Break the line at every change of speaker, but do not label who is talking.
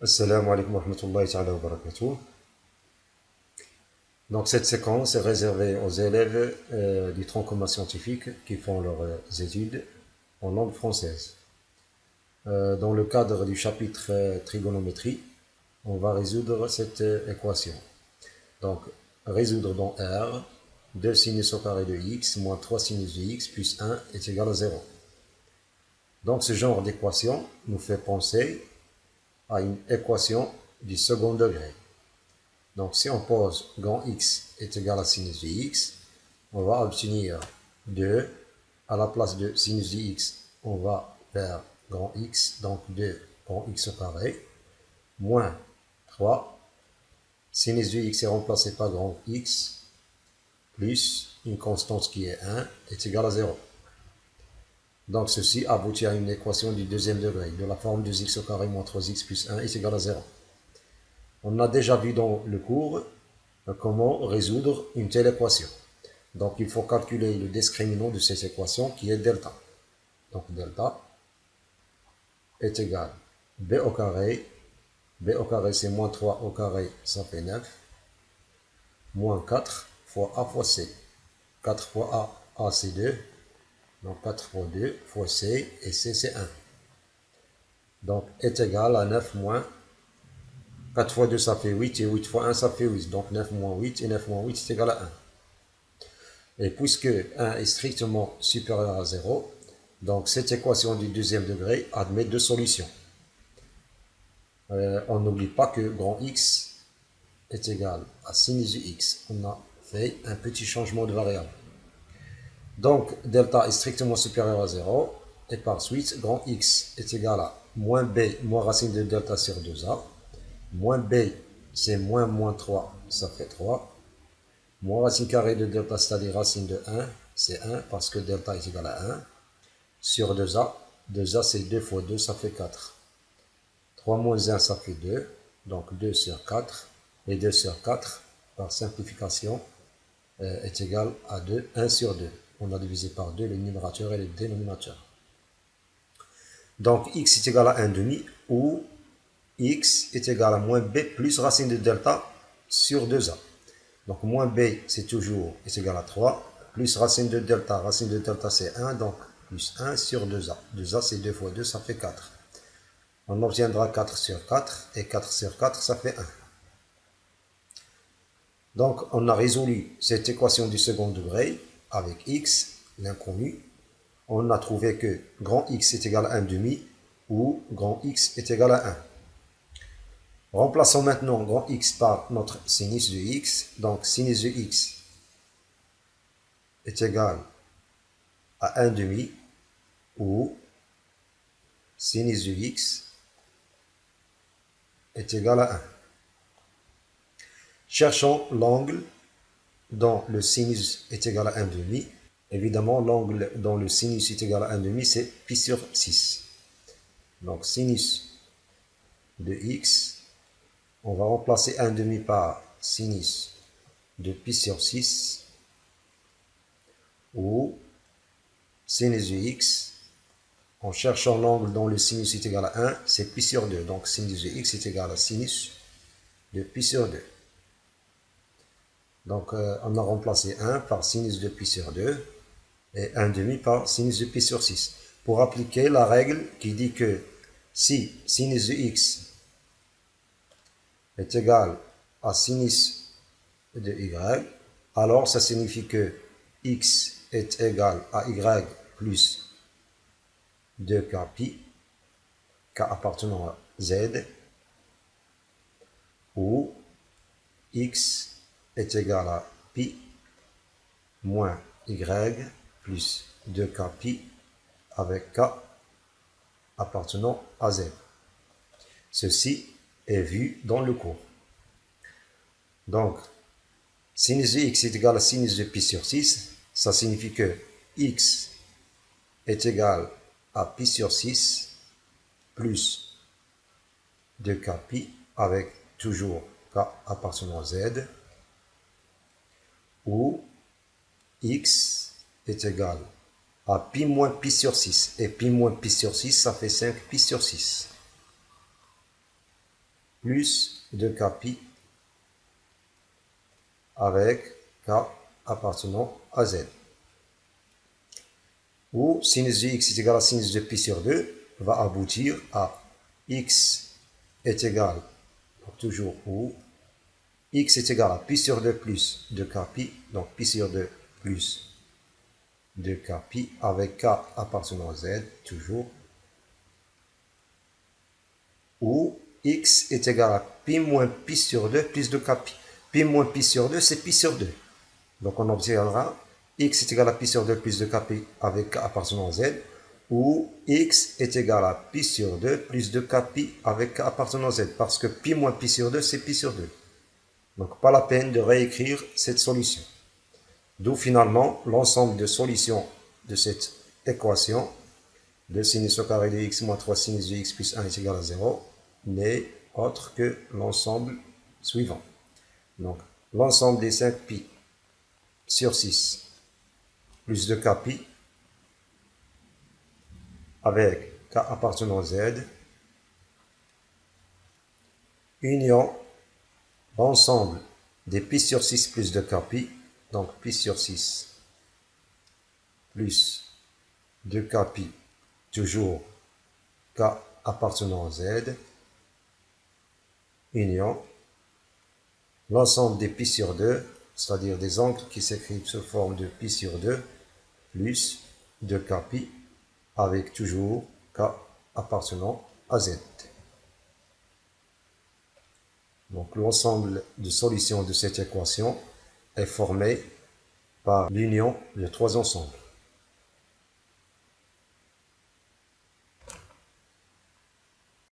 Assalamu alaikum wa rahmatullahi ta'ala wa barakatuh. Donc cette séquence est réservée aux élèves du tronc commun scientifique qui font leurs études en langue française. Dans le cadre du chapitre trigonométrie, on va résoudre cette équation. Donc résoudre dans R, 2 sinus au carré de x moins 3 sinus de x plus 1 est égal à 0. Donc ce genre d'équation nous fait penser à une équation du second degré. Donc si on pose grand X est égal à sinus de X, on va obtenir 2. À la place de sinus de X, on va vers grand X, donc 2 grand X au carré, moins 3. Sinus de X est remplacé par grand X, plus une constante qui est 1 est égal à 0. Donc ceci aboutit à une équation du deuxième degré, de la forme 2x au carré moins 3x plus 1 est égal à 0. On a déjà vu dans le cours comment résoudre une telle équation. Donc il faut calculer le discriminant de cette équation qui est delta. Donc delta est égal b au carré. B au carré c'est moins 3 au carré, ça fait 9. Moins 4 fois a fois c. 4 fois a c'est 2. Donc 4 fois 2 fois c, et c c'est 1. Donc est égal à 9 moins 4 fois 2 ça fait 8, et 8 fois 1 ça fait 8. Donc 9 moins 8, et 9 moins 8 c'est égal à 1. Et puisque 1 est strictement supérieur à 0, donc cette équation du deuxième degré admet deux solutions. On n'oublie pas que grand X est égal à sinus de X. On a fait un petit changement de variable. Donc delta est strictement supérieur à 0, et par suite grand X est égal à moins b moins racine de delta sur 2a. Moins b c'est moins 3, ça fait 3. Moins racine carrée de delta, c'est-à-dire racine de 1, c'est 1 parce que delta est égal à 1. Sur 2a, 2a c'est 2 fois 2, ça fait 4. 3 moins 1, ça fait 2, donc 2 sur 4. Et 2 sur 4, par simplification, est égal à 2, 1 sur 2. On a divisé par 2 le numérateur et le dénominateur. Donc x est égal à 1 demi, ou x est égal à moins b plus racine de delta sur 2a. Donc moins b c'est toujours est égal à 3, plus racine de delta c'est 1, donc plus 1 sur 2a. 2a c'est 2 fois 2, ça fait 4. On obtiendra 4 sur 4, et 4 sur 4 ça fait 1. Donc on a résolu cette équation du second degré avec x, l'inconnu. On a trouvé que grand X est égal à 1 demi, ou grand X est égal à 1. Remplaçons maintenant grand X par notre sinus de X. Donc sinus de X est égal à 1 demi, ou sinus de X est égal à 1. Cherchons l'angle dont le sinus est égal à 1 demi. Évidemment, l'angle dont le sinus est égal à 1 demi, c'est pi sur 6. Donc sinus de X, on va remplacer 1 demi par sinus de pi sur 6, ou sinus de X, en cherchant l'angle dont le sinus est égal à 1, c'est pi sur 2. Donc sinus de X est égal à sinus de pi sur 2. Donc on a remplacé 1 par sinus de pi sur 2, et 1 demi par sinus de pi sur 6. Pour appliquer la règle qui dit que si sinus de X est égal à sinus de Y, alors ça signifie que X est égal à Y plus 2k pi, k appartenant à Z, ou X est égal à pi moins Y plus 2k pi avec k appartenant à Z. Ceci est vu dans le cours. Donc, sinus de X est égal à sinus de pi sur 6. Ça signifie que X est égal à pi sur 6 plus 2k pi avec toujours k appartenant à Z, où X est égal à pi moins pi sur 6. Et pi moins pi sur 6, ça fait 5 pi sur 6. plus 2kπ avec k appartenant à z. Où sinus de x est égal à sinus de pi sur 2 va aboutir à x est égal, donc toujours où x est égal à pi sur 2 plus 2kπ, donc pi sur 2 plus 2kπ avec k appartenant à z, toujours, où x est égal à pi moins pi sur 2 plus 2kπ. Pi moins pi sur 2, c'est pi sur 2. Donc on obtiendra x est égal à pi sur 2 plus 2kπ avec k appartenant à z, où x est égal à pi sur 2 plus 2kπ avec k appartenant à z, parce que pi moins pi sur 2, c'est pi sur 2. Donc pas la peine de réécrire cette solution. D'où finalement l'ensemble de solutions de cette équation de sinus au carré de x moins 3 sinus de x plus 1 est égal à 0 n'est autre que l'ensemble suivant. Donc l'ensemble des 5π sur 6 plus 2kπ avec k appartenant à z union l'ensemble des π sur 6 plus 2kπ, donc π sur 6 plus 2kπ toujours k appartenant à z union l'ensemble des π sur 2, c'est-à-dire des angles qui s'écrivent sous forme de π sur 2 plus 2kπ avec toujours k appartenant à z. Donc l'ensemble de solutions de cette équation est formé par l'union de trois ensembles.